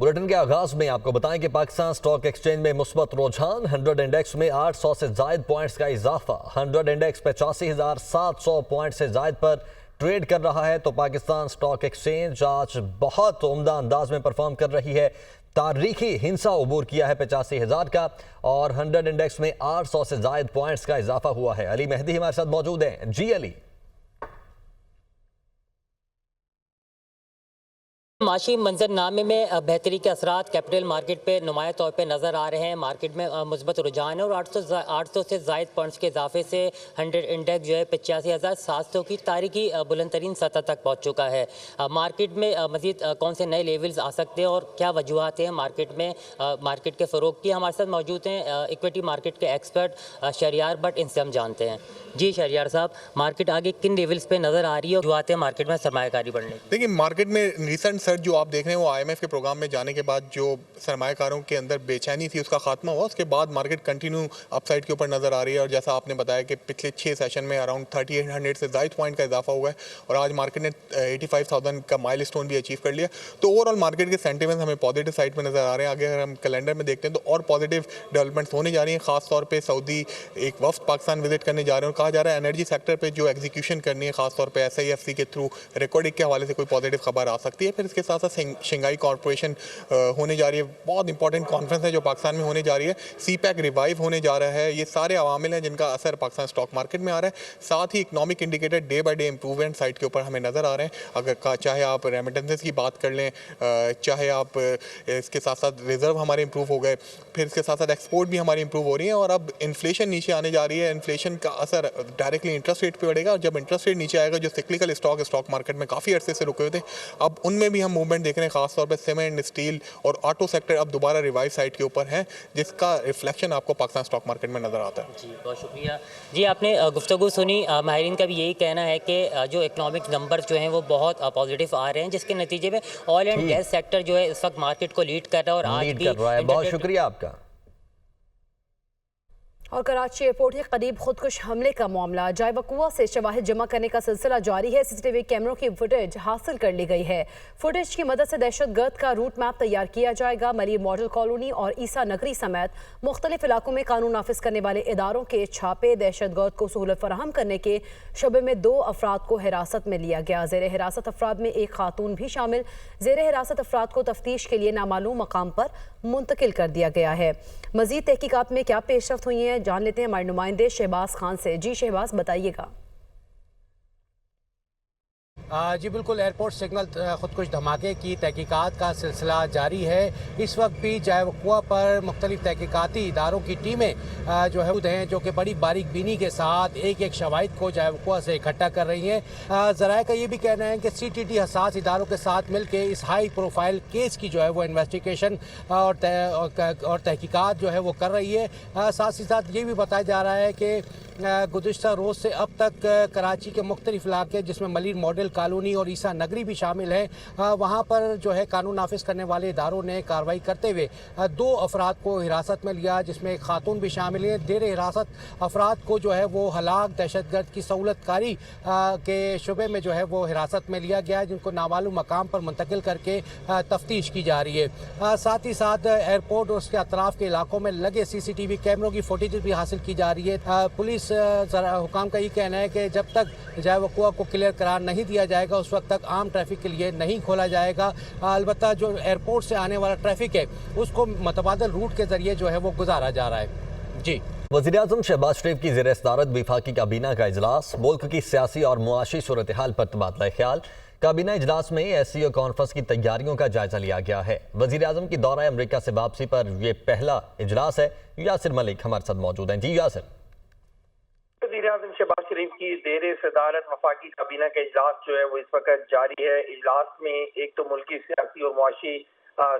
Bulletin کے آغاز میں آپ کو بتائیں کہ پاکستان سٹاک ایکسچینج میں مثبت رجحان، 100 انڈیکس میں 800 سے زائد پوائنٹس کا اضافہ، 100 انڈیکس 85,700 پوائنٹ سے زائد پر ٹریڈ کر رہا ہے تو پاکستان سٹاک ایکسچینج آج بہت عمدہ انداز میں پرفارم کر رہی ہے۔ تاریخی ہنسا عبور کیا ہے 85,000 کا اور 100 انڈیکس میں 800 سے زائد پوائنٹس کا اضافہ ہوا ہے۔ علی مہدی ہمارے ساتھ موجود ہیں۔ جی علی، معاشی منظر نامے میں بہتری کے اثرات کیپٹل مارکیٹ پہ نمایاں طور پہ نظر آ رہے ہیں۔ مارکیٹ میں مثبت رجحان ہے اور 800 سے زائد پوائنٹس کے اضافے سے 100 انڈیکس جو ہے 85,700 کی تاریخی بلند ترین سطح تک پہنچ چکا ہے۔ مارکیٹ میں مزید کون سے نئے لیولز آ سکتے ہیں اور کیا وجوہات ہیں مارکیٹ کے فروغ کی؟ ہمارے ساتھ موجود ہیں ایکویٹی مارکیٹ کے ایکسپرٹ شہریار بٹ، ان سے ہم جانتے ہیں۔ جی شہریار صاحب، مارکیٹ آگے کن لیولز پہ نظر آ رہی ہے اور وجوہات ہیں مارکیٹ میں سرمایہ کاری بڑھنے کی؟ دیکھیں، مارکیٹ میں ریسنٹ سرج جو آپ دیکھ رہے ہیں وہ آئی ایم ایف کے پروگرام میں جانے کے بعد جو سرمایہ کاروں کے اندر بے چینی تھی اس کا خاتمہ ہوا۔ اس کے بعد مارکیٹ کنٹینیو اپ سائڈ کے اوپر نظر آ رہی ہے اور جیسا آپ نے بتایا کہ پچھلے 6 سیشن میں اراؤنڈ 3800 سے زائد پوائنٹ کا اضافہ ہوا ہے اور آج مارکیٹ نے 85,000 کا مائل اسٹون بھی اچیو کر لیا۔ تو اوور آل مارکیٹ کے سینٹیمنٹ ہمیں پازیٹیو سائڈ پہ نظر آ رہے ہیں۔ آگے اگر ہم کیلنڈر میں دیکھتے ہیں تو اور پازیٹیو ڈیولپمنٹس ہونے جا رہی ہیں، خاص طور پہ سعودی ایک وفد پاکستان وزٹ کرنے جا رہے ہیں اور کہا جا رہا ہے انرجی سیکٹر پہ جو ایگزیکیوشن کرنی ہے، خاص طور پہ ایس آئی ایف سی کے تھرو ریکارڈنگ کے حوالے سے کوئی پازیٹیو خبر آ سکتی ہے۔ پھر اس کے ساتھ ساتھ شنگھائی کارپوریشن ہونے جا رہی ہے، بہت امپورٹنٹ کانفرنس ہے جو پاکستان میں ہونے جا رہی ہے۔ سی پیک ریوائیو ہونے جا رہا ہے۔ یہ سارے عوامل ہیں جن کا اثر پاکستان اسٹاک مارکیٹ میں آ رہا ہے۔ ساتھ ہی economic indicator day by day improvement site کے اوپر ہمیں نظر آ رہے ہیں۔ اگر چاہے آپ ریمیٹنسز کی بات کر لیں، چاہے آپ اس کے ساتھ ساتھ ریزرو ہمارے امپروو ہو گئے، پھر اس کے ساتھ ساتھ ایکسپورٹ بھی ہماری امپروو ہو رہی ہیں اور اب انفلیشن نیچے آنے جا رہی ہے۔ انفلیشن کا اثر ڈائریکٹلی انٹرسٹ ریٹ پہ پڑے گا اور جب انٹرسٹ ریٹ نیچے آئے گا، جو سکلیکل اسٹاک مارکیٹ میں کافی عرصے سے رکے ہوئے تھے، اب ان میں بھی ہم موومنٹ دیکھ رہے ہیں۔ خاص طور پہ سیمنٹ، اسٹیل اور آٹو سیکٹر اب دوبارہ ریوائیو سائٹ کے اوپر ہیں، جس کا ریفلیکشن آپ کو پاکستان اسٹاک مارکیٹ میں نظر آتا ہے۔ جی بہت شکریہ۔ جی آپ نے گفتگو سنی، ماہرین کا بھی یہی کہنا ہے کہ جو اکنامک نمبر جو ہیں وہ بہت پازیٹیو آ رہے ہیں، جس کے نتیجے میں آئل اینڈ گیس سیکٹر جو ہے اس وقت مارکیٹ کو لیڈ کر رہا ہے اور آج بھی بہت شکریہ آپ کا۔ اور کراچی ایئرپورٹ کے قریب خودکش حملے کا معاملہ، جائے وقوع سے شواہد جمع کرنے کا سلسلہ جاری ہے۔ سی سی ٹی وی کیمروں کی فوٹیج حاصل کر لی گئی ہے۔ فوٹیج کی مدد سے دہشت گرد کا روٹ میپ تیار کیا جائے گا۔ ملیر ماڈل کالونی اور عیسیٰ نگری سمیت مختلف علاقوں میں قانون نافذ کرنے والے اداروں کے چھاپے، دہشت گرد کو سہولت فراہم کرنے کے شبے میں 2 افراد کو حراست میں لیا گیا۔ زیر حراست افراد میں ایک خاتون بھی شامل۔ زیر حراست افراد کو تفتیش کے لیے نامعلوم مقام پر منتقل کر دیا گیا ہے۔ مزید تحقیقات میں کیا پیش رفت ہوئی ہیں جان لیتے ہیں ہمارے نمائندے شہباز خان سے۔ جی شہباز، بتائیے گا۔ جی بالکل، ایئرپورٹ سگنل خودکش دھماکے کی تحقیقات کا سلسلہ جاری ہے۔ اس وقت بھی جائے وقوع پر مختلف تحقیقاتی اداروں کی ٹیمیں جو ہیں جو کہ بڑی باریک بینی کے ساتھ ایک ایک شواہد کو جائے وقوع سے اکٹھا کر رہی ہیں۔ ذرائع کا یہ بھی کہنا ہے کہ سی ٹی ٹی حساس اداروں کے ساتھ مل کے اس ہائی پروفائل کیس کی جو ہے وہ انویسٹیگیشن اور تحقیقات جو ہے وہ کر رہی ہے۔ ساتھ ہی ساتھ یہ بھی بتایا جا رہا ہے کہ گزشتہ روز سے اب تک کراچی کے مختلف علاقے جس میں ملیر ماڈل کالونی اور عیسیٰ نگری بھی شامل ہیں، وہاں پر جو ہے قانون نافذ کرنے والے اداروں نے کارروائی کرتے ہوئے 2 افراد کو حراست میں لیا، جس میں ایک خاتون بھی شامل ہے۔ زیر حراست افراد کو جو ہے وہ ہلاک دہشت گرد کی سہولت کاری کے شعبے میں جو ہے وہ حراست میں لیا گیا، جن کو نامعلوم مقام پر منتقل کر کے تفتیش کی جا رہی ہے۔ ساتھ ہی ساتھ ایئرپورٹ اور اس کے اطراف کے علاقوں میں لگے سی سی ٹی وی کیمروں کی فوٹیج بھی حاصل کی جا رہی ہے۔ پولیس حکام کا یہ کہنا ہے کہ جب تک جائے وقوع کو کلیئر قرار نہیں دیا جائے گا اس وقت تک عام ٹریفک کے لیے نہیں کھولا جائے گا۔ البتہ جو ایئرپورٹ سے آنے والا ٹریفک ہے اس کو متبادل روٹ کے ذریعے جو ہے وہ گزارا جا رہا ہے۔ جی، وزیراعظم شہباز شریف کی زیر صدارت وفاقی کابینہ کا اجلاس، ملک کی سیاسی اور معاشی صورتحال پر تبادلہ خیال۔ کابینہ اجلاس میں ایس سی او کانفرنس کی تیاریوں کا جائزہ لیا گیا ہے۔ وزیراعظم کی دورہ امریکہ سے واپسی پر یہ پہلا اجلاس ہے۔ یاسر ملک ہمارے ساتھ موجود ہیں۔ جی یاسر۔ وزیراعظم شہباز شریف کی زیر صدارت وفاقی کابینہ کا اجلاس جو ہے وہ اس وقت جاری ہے۔ اجلاس میں ایک تو ملکی سیاسی اور معاشی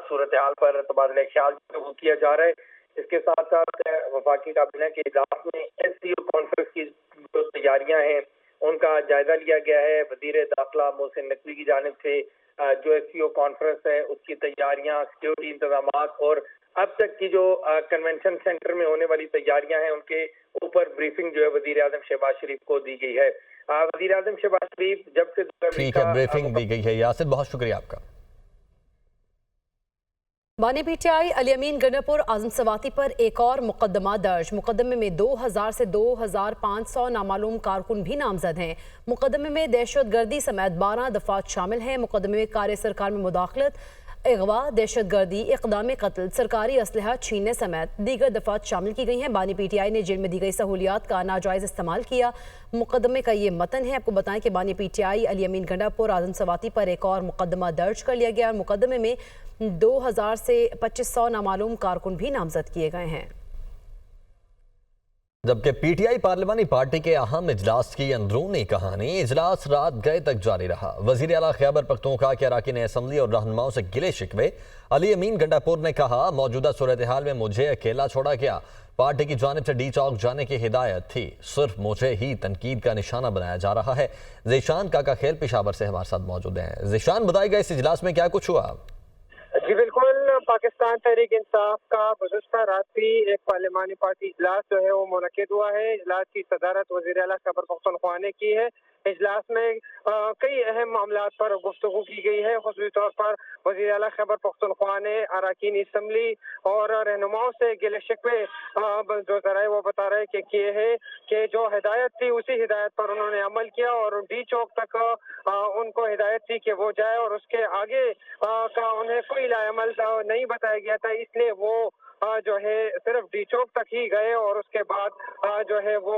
صورتحال پر تبادلہ خیال کیا جا رہا ہے۔ اس کے ساتھ ساتھ وفاقی کابینہ کے اجلاس میں ایس سی او کانفرنس کی جو تیاریاں ہیں ان کا جائزہ لیا گیا ہے۔ وزیر داخلہ محسن نقوی کی جانب سے جو ایس سی او کانفرنس ہے اس کی تیاریاں، سیکیورٹی انتظامات اور اب تک کی جو کنونشن سینٹر میں ہونے والی تیاریاں ہیں ان کے اوپر بریفنگ جو ہے وزیر اعظم شہباز شریف کو دی گئی ہے۔ وزیر اعظم شہباز شریف جب سے ٹھیک ہے، بریفنگ دی گئی ہے۔ یاسر، بہت شکریہ آپ کا۔ बानी पीटीआई अलियमीन गंडापुर आजम सवाती पर एक और मुकदमा दर्ज। मुकदमे में 2000 से 2500 नामालूम कारकुन भी नामजद हैं। मुकदमे में दहशतगर्दी समेत 12 दफात शामिल हैं। मुकदमे में कार्य सरकार में मुदाखलत, अगवा, दहशतगर्दी, इक़दाम कत्ल, सरकारी असलहा छीनने समेत दीगर दफात शामिल की गई हैं। बानी पीटीआई ने जेल में दी गई सहूलियात का नाजायज़ इस्तेमाल किया। मुकदमे का ये मतन है। आपको बताएं कि बानी पीटीआई अलियमीन गंडापुर आजम सवाती पर एक और मुकदमा दर्ज कर लिया गया और मुकदमे में 2000 से 2500 नामालूम कारकुन भी नामजद किए गए हैं। जबकि पीटीआई पार्लिमानी पार्टी के अहम इजलास की अंदरूनी कहानी, इजलास रात गए तक जारी रहा। वज़ीर आला खैबर पख्तूनख्वा के अरकान असम्बली और रहनुमाओं से गिले शिकवे। अलियमीन गंडापुर ने कहा, मौजूदा सूरत हाल में मुझे अकेला छोड़ा गया। पार्टी की जानिब से डी चौक जाने की हिदायत थी, सिर्फ मुझे ही तनकीद का निशाना बनाया जा रहा है। ज़ीशान काका खेल पेशावर से हमारे साथ मौजूद हैं। ज़ीशान, बताइएगा इस इजलास में क्या कुछ हुआ? जी बिल्कुल, पाकिस्तान तहरीक इंसाफ का गुज़श्ता रात भी एक पार्लिमानी पार्टी इजलास जो है वो मुनक़िद हुआ है। इजलास की सदारत वज़ीर आला खैबर पख्तूनख्वा ने की है। इजलास में कई अहम मामलात पर गुफ्तगू की गई है। ख़ुसूसी तौर पर वज़ीर आला खैबर पख्तूनख्वा ने अरकान असम्बली और रहनुमाओं से गिले शिकवे जो ज़राए वो बता रहे कि किए हैं कि जो हिदायत थी उसी हिदायत पर उन्होंने अमल किया और डी चौक तक उनको हिदायत थी कि वो जाए और उसके आगे का उन्हें कोई लाअमल नहीं बताया गया था, इसलिए वो जो है सिर्फ डी चौक तक ही गए और उसके बाद जो है वो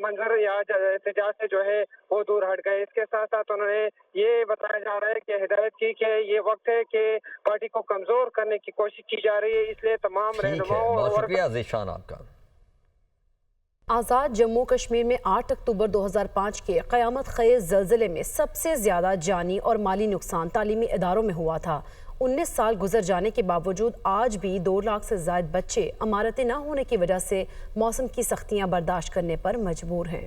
मंजर या एहतजाज से जो है वो दूर हट गए। इसके साथ साथ उन्होंने ये बताया जा रहा है कि हिदायत की कि ये वक्त है कि पार्टी को कमजोर करने की कोशिश की जा रही है, इसलिए तमाम रहनुमाओं बहुत शुक्रिया ज़ीशान आपका। आज़ाद जम्मू कश्मीर में 8 अक्टूबर 2005 के क़यामत ख़ेज़ ज़लज़ले में सबसे ज़्यादा जानी और माली नुकसान तालीमी इदारों में हुआ था। 19 साल गुजर जाने के बावजूद आज भी 2 लाख से ज़ायद बच्चे इमारतें न होने की वजह से मौसम की सख्तियाँ बर्दाश्त करने पर मजबूर हैं।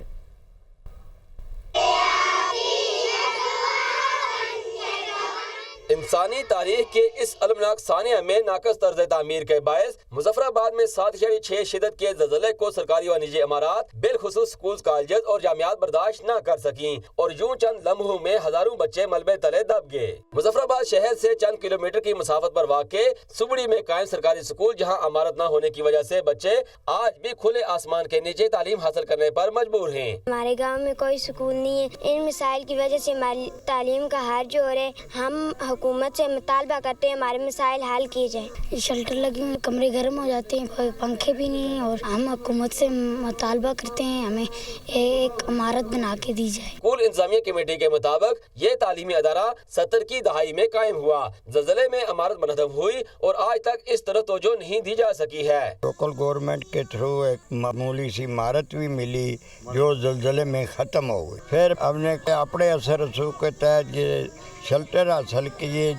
इंसानी तारीख के इस अलमनाक सानिया में नाकस तर्ज तामीर के बायस मुजफ्फराबाद में 7.6 शिदत के ज़लज़ले को सरकारी व निजी इमारात बिलखुसूस स्कूल, कॉलेज और जामियात बर्दाश्त न कर सकी और यूं चंद लम्हों में हजारों बच्चे मलबे तले दब गए। मुजफ्फराबाद शहर से चंद किलोमीटर की मुसाफत पर वाक़े सुबड़ी में कायम सरकारी स्कूल, जहाँ इमारत न होने की वजह से बच्चे आज भी खुले आसमान के नीचे तालीम हासिल करने पर मजबूर हैं। हमारे गाँव में कोई स्कूल नहीं है। इन मिसाइल की वजह से हमारी तालीम का हार जो हो रहा है, हम हुकूमत से मुतालबा करते हैं हमारे मसाइल हल किए जाए। शेल्टर लगे हुए, कमरे गर्म हो जाते हैं, कोई पंखे भी नहीं है और हम हुकूमत से मुतालबा करते हैं हमें एक इमारत बना के दी जाए। स्कूल इंतजामिया कमेटी के मुताबिक ये तालीमी अदारा 70 की दहाई में कायम हुआ। ज़लज़ले में इमारत मनहदम हुई और आज तक इस तरह तवज्जो नहीं दी जा सकी है। लोकल गवर्नमेंट के थ्रू एक मामूली सी इमारत भी मिली जो ज़लज़ले में ख़त्म हो गई। फिर हमने अपने असर रसूख के तहत ये शेल्टर हासिल किए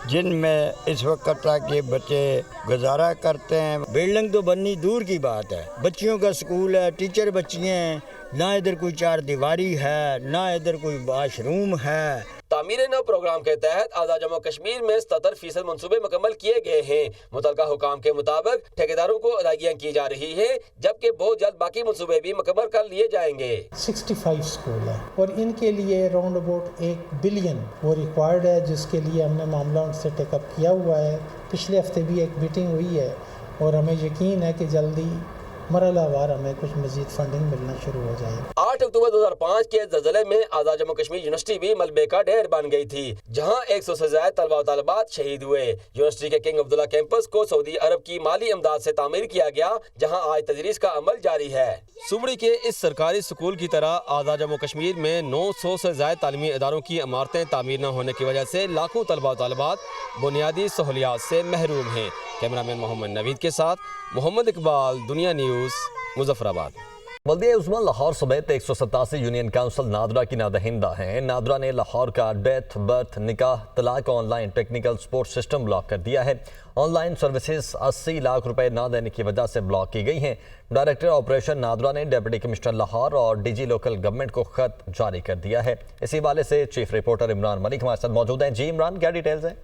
जिनमें इस वक्त तक ये बच्चे गुजारा करते हैं। बिल्डिंग तो बननी दूर की बात है, बच्चियों का स्कूल है, टीचर बच्चियाँ हैं, ना इधर कोई चार दीवारी है, ना इधर कोई वाशरूम है। तामीर नव प्रोग्राम के तहत आज़ाद जम्मू कश्मीर में 77% मनसूबे मुकम्मल किए गए हैं। मुतलका हुकाम के मुताबिक ठेकेदारों को अदायगियाँ की जा रही है, जबकि बहुत जल्द बाकी मनसूबे भी मुकम्मल कर लिए जाएंगे। 65 स्कूल है और इनके लिए अराउंड अबाउट 1 बिलियन वो रिक्वायर्ड है, जिसके लिए हमने मामला उनसे टेकअप किया हुआ है। पिछले हफ्ते भी एक मीटिंग हुई है और हमें यकीन है कि जल्दी मरहलावार हमें कुछ मजीद फंडिंग मिलना शुरू हो जाए। 8 अक्टूबर 2005 के ज़लज़ले में आज़ाद जम्मू कश्मीर यूनिवर्सिटी भी मलबे का ढेर बन गई थी, जहां 100 से ज्यादा तलबा व तालिबात शहीद हुए। यूनिवर्सिटी के किंग अब्दुल्ला कैंपस को सऊदी अरब की माली इमदाद से तामीर किया गया, जहां आज तदरीस का अमल जारी है। सुबड़ी के इस सरकारी स्कूल की तरह आज़ाद जम्मू कश्मीर में 900 से ज्यादा तालीमी इदारों की इमारतें तामीर न होने की वजह से लाखों तलबा व तालिबात बुनियादी सहूलियात से महरूम हैं। कैमरामैन मोहम्मद नवीद के साथ मोहम्मद इकबाल, दुनिया न्यूज़, मुजफ्फराबाद। बल्दिया उस्मान लाहौर समेत 187 यूनियन काउंसिल नादरा की नादहिंदा हैं। नादरा ने लाहौर का डेथ, बर्थ, निकाह, तलाक online technical support system block कर दिया है। ऑनलाइन सर्विसेज 80 लाख रुपए ना देने की वजह से ब्लॉक की गई हैं। डायरेक्टर ऑपरेशन नादरा ने डिप्टी कमिश्नर लाहौर और डीजी लोकल गवर्नमेंट को खत जारी कर दिया है। इसी हवाले से चीफ रिपोर्टर इमरान मलिक हमारे साथ मौजूद हैं। जी इमरान, क्या डिटेल्स हैं?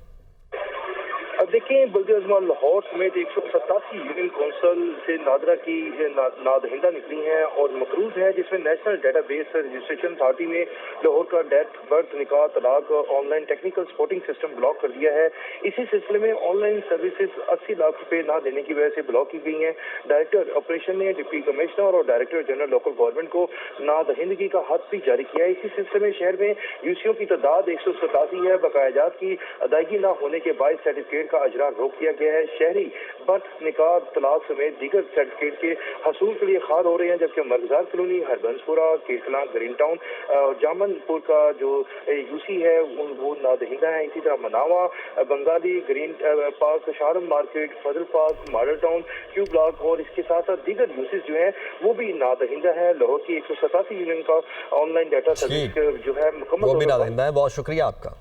अब देखें बल्दि अजमा लाहौर समेत 187 यूनियन कौंसल से नादरा की नादहिंदा निकली हैं और मकरूज है, जिसमें नेशनल डेटाबेस रजिस्ट्रेशन अथॉरिटी ने लाहौर का डेथ बर्थ निकाह तलाक online technical supporting system block कर दिया है। इसी सिलसिले में ऑनलाइन सर्विसेज 80 लाख रुपए ना देने की वजह से ब्लॉक की गई हैं। डायरेक्टर ऑपरेशन ने डिप्टी कमिश्नर और डायरेक्टर जनरल लोकल गवर्नमेंट को नादहिंदगी का खत भी जारी किया है। इसी सिलसिले में शहर में यूसीओ की तादाद 187 है। बकायाजात की अदायगी न होने के बाद सर्टिफिकेट का अजरा रोक दिया गया है। शहरी बर्थ निकाह तलाक समेत दीगर सर्टिफिकेट के हसूल के लिए खार हो रहे हैं, जबकि मरगजार कॉलोनी, हरबंसपुरा, केरकला, ग्रीन टाउन, जामनपुर का जो यूसी है वो नादहिंदा है। इसी तरह मनावा, बंगाली, ग्रीन पार्क, शारम मार्केट, फजल park, Model Town, Q block और इसके साथ साथ दीगर यूसीज जो हैं वो भी नादहिंदा है। लाहौर की 187 यूनियन का ऑनलाइन डाटा सर्विस जो है मुकम्मल वो भी नादहिंदा है। बहुत शुक्रिया आपका।